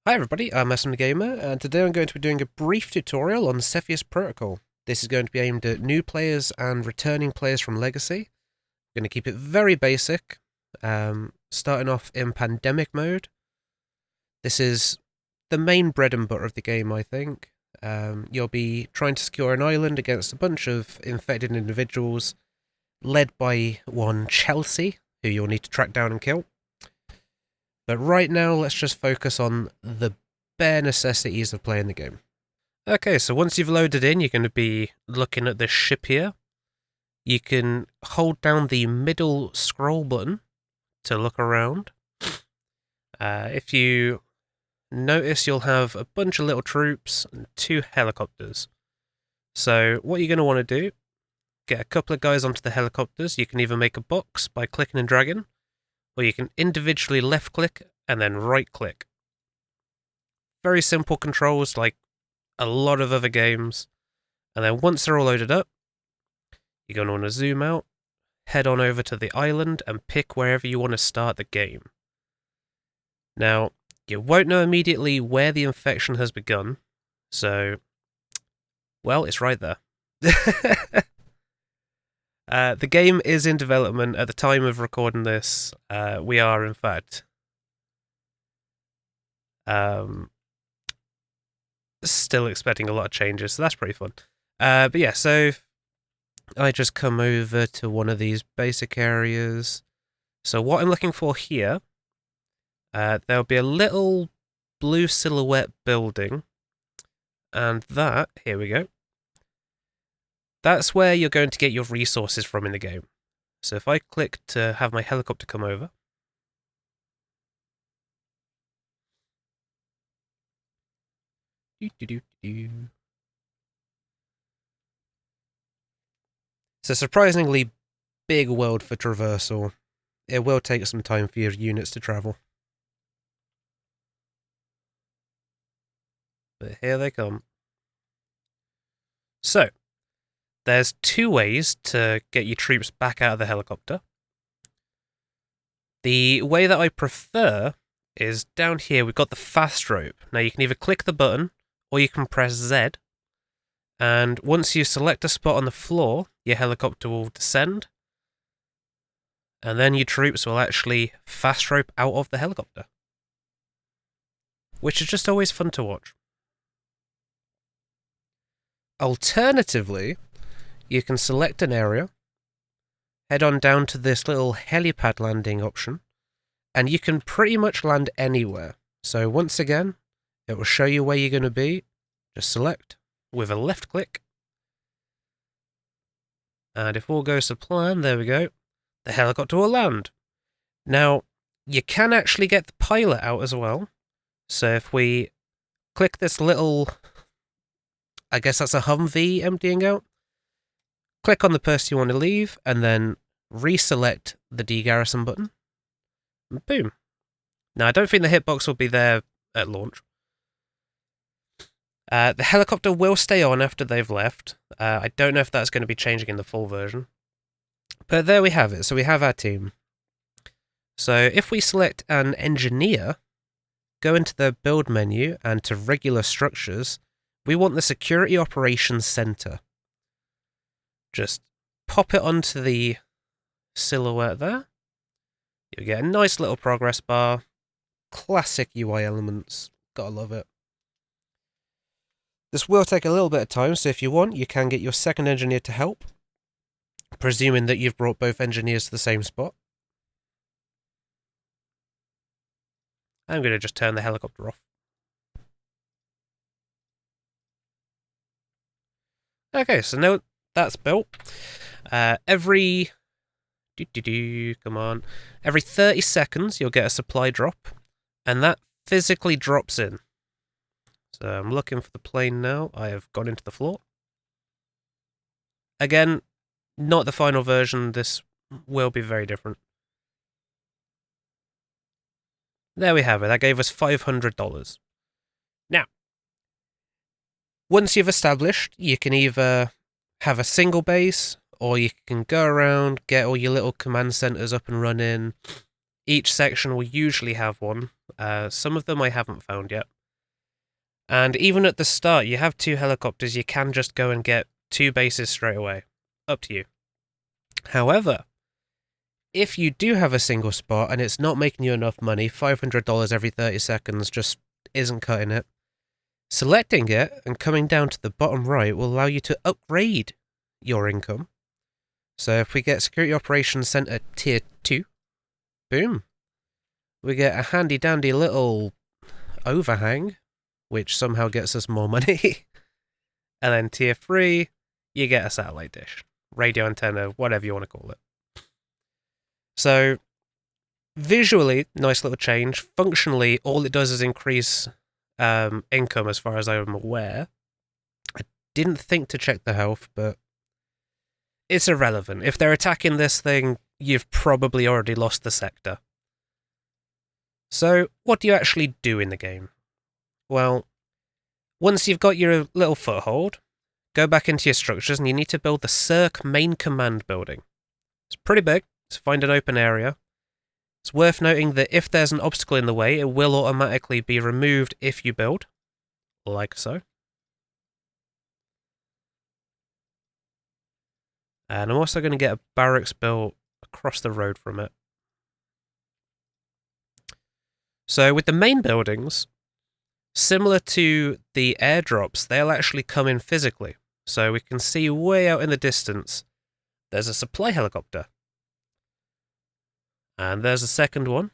Hi everybody, I'm SMTG, and today I'm going to be doing a brief tutorial on Cepheus Protocol. This is going to be aimed at new players and returning players from Legacy. I'm going to keep it very basic, starting off in pandemic mode. This is the main bread and butter of the game, I think. You'll be trying to secure an island against a bunch of infected individuals, led by one Chelsea, who you'll need to track down and kill. But right now, let's just focus on the bare necessities of playing the game. Okay, so once you've loaded in, you're going to be looking at this ship here. You can hold down the middle scroll button to look around. If you notice, you'll have a bunch of little troops and 2 helicopters. So what you're going to want to do, get a couple of guys onto the helicopters. You can either make a box by clicking and dragging, or you can individually left click and then right click. Very simple controls like a lot of other games. And then once they're all loaded up, you're going to want to zoom out, head on over to the island and pick wherever you want to start the game. Now, you won't know immediately where the infection has begun, so, well, it's right there. The game is in development at the time of recording this. We are, in fact, still expecting a lot of changes, so that's pretty fun. But yeah, so I just come over to one of these basic areas. So what I'm looking for here, there'll be a little blue silhouette building, and that, here we go. That's where you're going to get your resources from in the game. So if I click to have my helicopter come over. It's a surprisingly big world for traversal. It will take some time for your units to travel. But here they come. So, there's 2 ways to get your troops back out of the helicopter. The way that I prefer is down here, we've got the fast rope. Now you can either click the button, or you can press Z, and once you select a spot on the floor, your helicopter will descend, and then your troops will actually fast rope out of the helicopter, which is just always fun to watch. Alternatively, you can select an area, head on down to this little helipad landing option, and you can pretty much land anywhere. So once again, it will show you where you're going to be. Just select with a left click. And if all goes to plan, there we go, the helicopter will land. Now, you can actually get the pilot out as well. So if we click this little, I guess that's a Humvee emptying out, click on the person you want to leave, and then reselect the degarrison button. And boom. Now, I don't think the hitbox will be there at launch. The helicopter will stay on after they've left. I don't know if that's going to be changing in the full version. But there we have it. So we have our team. So if we select an engineer, go into the build menu and to regular structures, we want the Security Operations Center. Just pop it onto the silhouette there. You get a nice little progress bar. Classic UI elements. Gotta love it. This will take a little bit of time, so if you want, you can get your second engineer to help, presuming that you've brought both engineers to the same spot. I'm going to just turn the helicopter off. Okay, so now that's built. Every 30 seconds you'll get a supply drop, and that physically drops in. So I'm looking for the plane now. I have gone into the floor. Again, not the final version. This will be very different. There we have it. That gave us $500. Now, once you've established, you can either have a single base, or you can go around, get all your little command centers up and running, Each section will usually have one. Some of them I haven't found yet. And even at the start, you have 2 helicopters. You can just go and get 2 bases straight away. Up to you. However, if you do have a single spot and it's not making you enough money, $500 every 30 seconds just isn't cutting it, selecting it and coming down to the bottom right will allow you to upgrade your income. So if we get Security Operations Center Tier 2, boom, we get a handy dandy little overhang, which somehow gets us more money. And then Tier 3, you get a satellite dish, radio antenna, whatever you want to call it. So visually, nice little change. Functionally, all it does is increase income as far as I'm aware. I didn't think to check the health, but it's irrelevant. If they're attacking this thing, you've probably already lost the sector. So what do you actually do in the game? Well, once you've got your little foothold, go back into your structures and you need to build the Circ main command building. It's pretty big, so find an open area. It's worth noting that if there's an obstacle in the way, it will automatically be removed if you build, like so. And I'm also going to get a barracks built across the road from it. So with the main buildings, similar to the airdrops, they'll actually come in physically. So we can see way out in the distance, there's a supply helicopter. And there's a second one.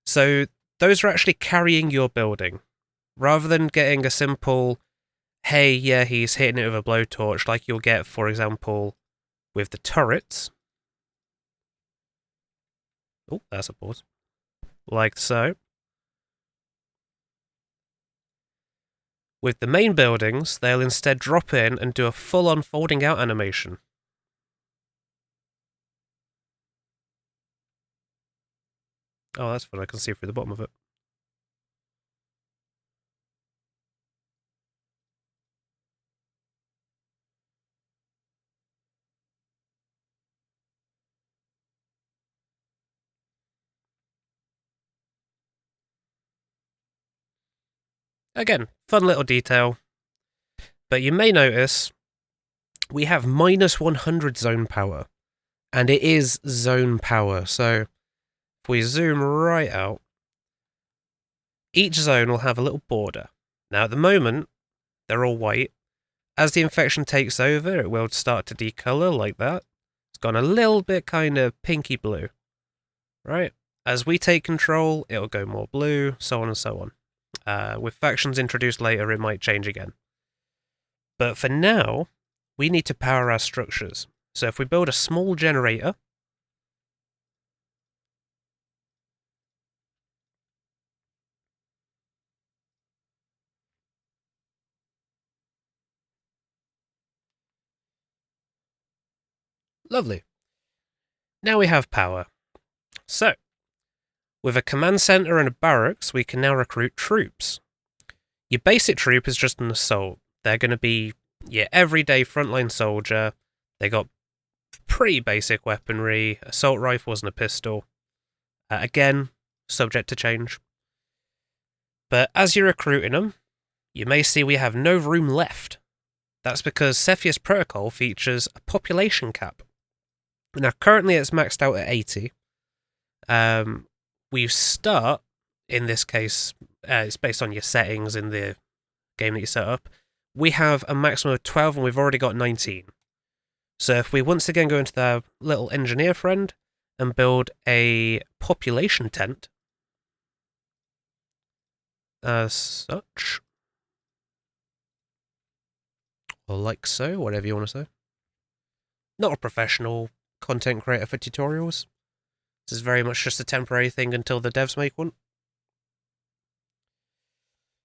So those are actually carrying your building. Rather than getting a simple, hey, yeah, he's hitting it with a blowtorch, like you'll get, for example, with the turrets. Oh, that's a pause. Like so. With the main buildings, they'll instead drop in and do a full-on folding out animation. Oh, that's fun. I can see through the bottom of it. Again, fun little detail. But you may notice we have minus 100 zone power. And it is zone power. So if we zoom right out, each zone will have a little border. Now at the moment, they're all white. As the infection takes over, it will start to decolor like that. It's gone a little bit kind of pinky blue. Right? As we take control, it'll go more blue, so on and so on. With factions introduced later, it might change again. But for now, we need to power our structures. So if we build a small generator, lovely. Now we have power. So, with a command center and a barracks, we can now recruit troops. Your basic troop is just an assault. They're going to be your everyday frontline soldier. They got pretty basic weaponry, assault rifles and a pistol. Again, subject to change. But as you're recruiting them, you may see we have no room left. That's because Cepheus Protocol features a population cap. Now, currently it's maxed out at 80. We start, in this case, it's based on your settings in the game that you set up. We have a maximum of 12 and we've already got 19. So if we once again go into the little engineer friend and build a population tent, as such, or like so, whatever you want to say. Not a professional content creator for tutorials. This is very much just a temporary thing until the devs make one.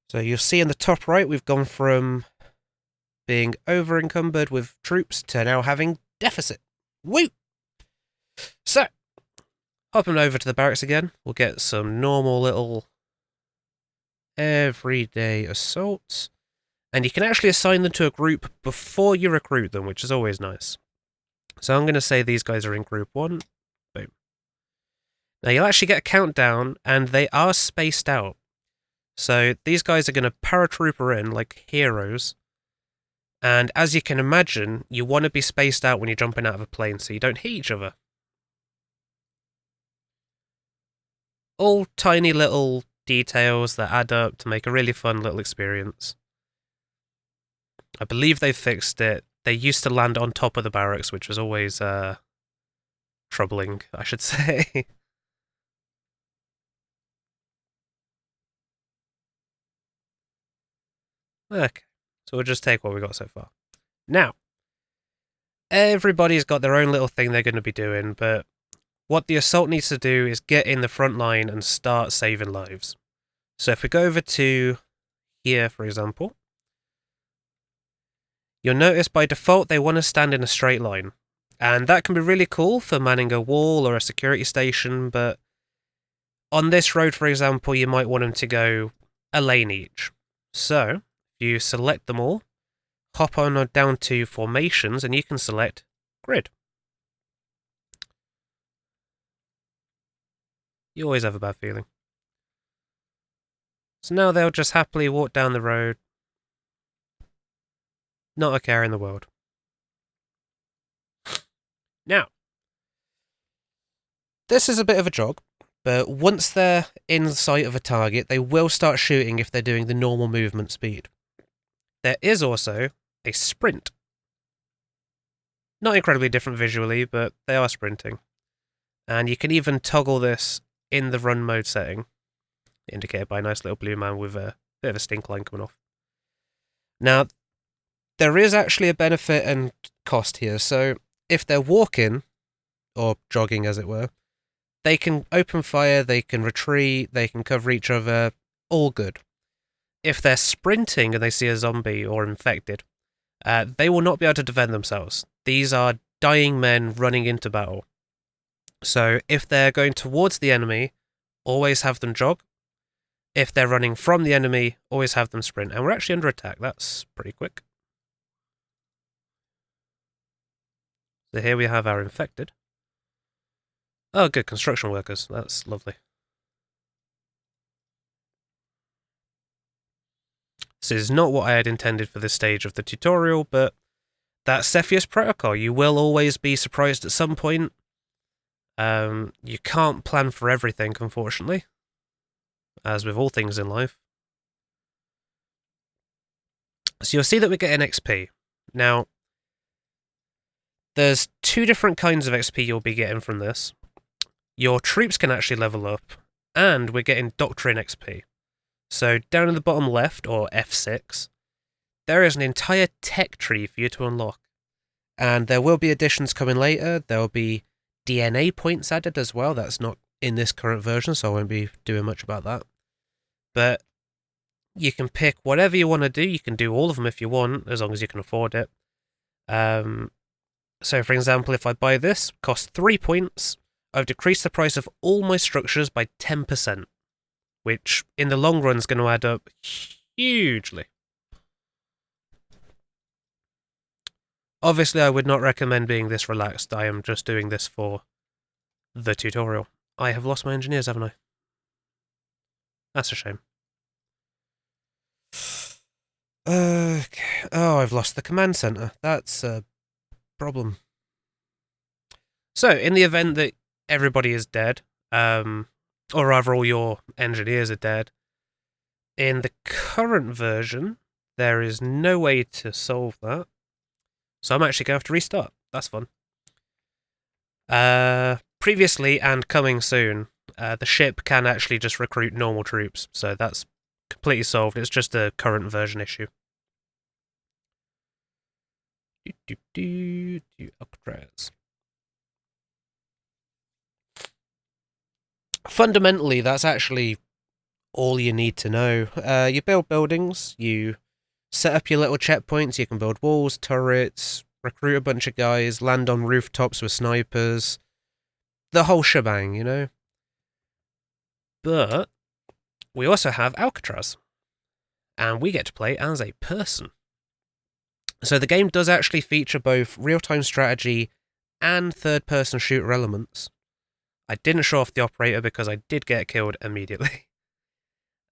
So you'll see in the top right, we've gone from being over-encumbered with troops to now having deficit. Woo! So, hopping over to the barracks again, we'll get some normal little everyday assaults. And you can actually assign them to a group before you recruit them, which is always nice. So I'm going to say these guys are in group 1. Boom. Now you'll actually get a countdown, and they are spaced out. So these guys are going to paratrooper in like heroes. And as you can imagine, you want to be spaced out when you're jumping out of a plane so you don't hit each other. All tiny little details that add up to make a really fun little experience. I believe they fixed it. They used to land on top of the barracks, which was always troubling, I should say. Okay, so we'll just take what we got so far. Now, everybody's got their own little thing they're going to be doing, but what the assault needs to do is get in the front line and start saving lives. So if we go over to here, for example, you'll notice by default they want to stand in a straight line. And that can be really cool for manning a wall or a security station, but on this road, for example, you might want them to go a lane each. So you select them all, hop on or down to formations, and you can select grid. You always have a bad feeling. So now they'll just happily walk down the road. Not a care in the world. Now, this is a bit of a jog, but once they're in sight of a target, they will start shooting if they're doing the normal movement speed. There is also a sprint. Not incredibly different visually, but they are sprinting. And you can even toggle this in the run mode setting, indicated by a nice little blue man with a bit of a stink line coming off. Now, there is actually a benefit and cost here. So if they're walking, or jogging as it were, they can open fire, they can retreat, they can cover each other, all good. If they're sprinting and they see a zombie or infected, they will not be able to defend themselves. These are dying men running into battle. So if they're going towards the enemy, always have them jog. If they're running from the enemy, always have them sprint. And we're actually under attack. That's pretty quick. So here we have our infected. Oh, good. Construction workers. That's lovely. This is not what I had intended for this stage of the tutorial, but that's Cepheus Protocol. You will always be surprised at some point. You can't plan for everything, unfortunately, as with all things in life. So you'll see that we're getting XP. Now, there's two different kinds of XP you'll be getting from this. Your troops can actually level up, and we're getting Doctrine XP. So down in the bottom left, or F6, there is an entire tech tree for you to unlock. And there will be additions coming later. There will be DNA points added as well. That's not in this current version, so I won't be doing much about that. But you can pick whatever you want to do. You can do all of them if you want, as long as you can afford it. So for example, if I buy this, costs 3 points, I've decreased the price of all my structures by 10%, which in the long run is going to add up hugely. Obviously, I would not recommend being this relaxed. I am just doing this for the tutorial. I have lost my engineers, haven't I? That's a shame. Okay. Oh, I've lost the command center. That's a problem. So, in the event that everybody is dead, or rather all your engineers are dead, in the current version, there is no way to solve that. So I'm actually going to have to restart. That's fun. Previously and coming soon, the ship can actually just recruit normal troops, so that's completely solved. It's just a current version issue. Upgrades. Fundamentally, that's actually all you need to know. You build buildings, you set up your little checkpoints, you can build walls, turrets, recruit a bunch of guys, land on rooftops with snipers, the whole shebang, you know? But we also have Alcatraz, and we get to play as a person. So the game does actually feature both real-time strategy and third-person shooter elements. I didn't show off the operator because I did get killed immediately.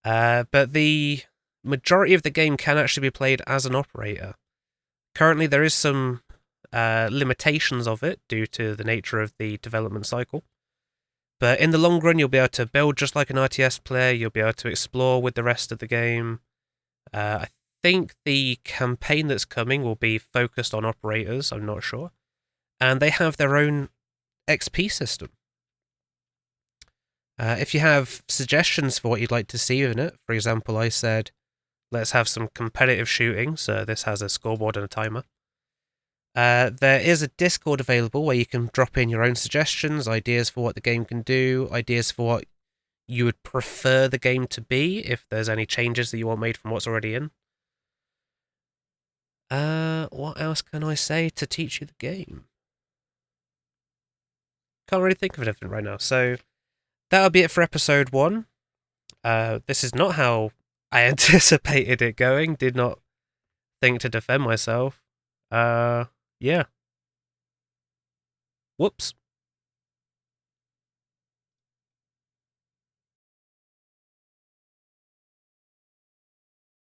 But the majority of the game can actually be played as an operator. Currently, there is some limitations of it due to the nature of the development cycle. But in the long run, you'll be able to build just like an RTS player. You'll be able to explore with the rest of the game. I think the campaign that's coming will be focused on operators. I'm not sure. And they have their own XP system. If you have suggestions for what you'd like to see in it, for example, I said, let's have some competitive shooting, so this has a scoreboard and a timer. There is a Discord available where you can drop in your own suggestions, ideas for what the game can do, ideas for what you would prefer the game to be, if there's any changes that you want made from what's already in. What else can I say to teach you the game? Can't really think of anything right now, so that'll be it for episode 1. This is not how I anticipated it going, did not think to defend myself. Yeah. Whoops.